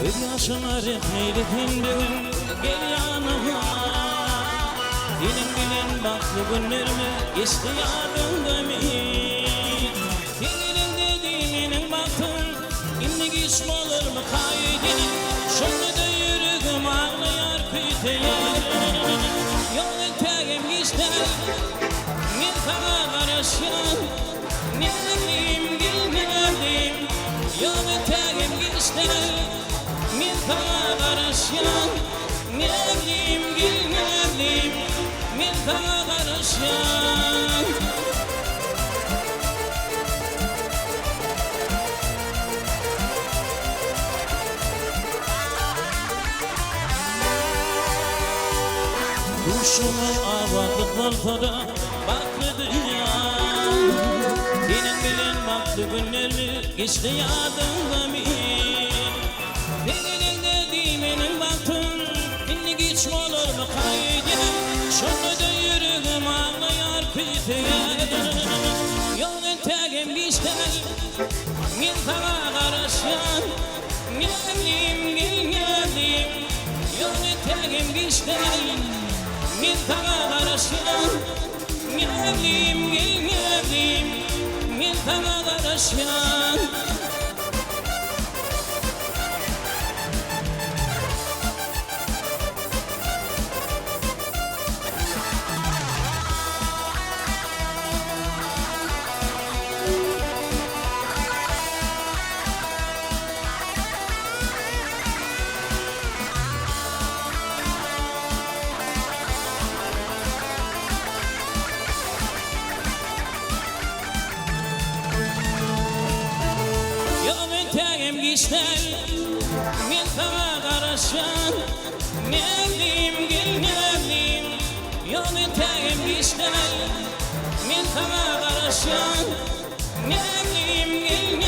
Yaşları hayretin bugün gel yanıma. Dilim bilen baklı günlerimi geçti yadımda Dilim dediğinin baktım şimdi geçme olur mu kaydedin. Şunu da yürüdüm ağlayar kıytayar. Yol eteğim geçti bir kana karışan. Ne bileyim gel ne bileyim. Yol eteğim geçti bir kana karışan. Ne bileyim gel ne bileyim. Bir kana karışan. Kuşumun avadık baltada baklı dünya. Senin bilen baktı günlerimi geçti yadımda Senin dediğimin baktım şimdi geçme olur mu kaydedin. Şunu da yürüdüm ağlayar kıytayar. Yol eteğim geçti bir kana karışan. Ne bileyim gel ne bileyim. Yol eteğim geçti bir kana karışan. Ne bileyim gel ne bileyim. Bir kana karışan. Yol eteğim geçler bir kana karışan. Ne bileyim gel ne bileyim. Yol eteğim geçler bir kana karışan. Ne bileyim gel ne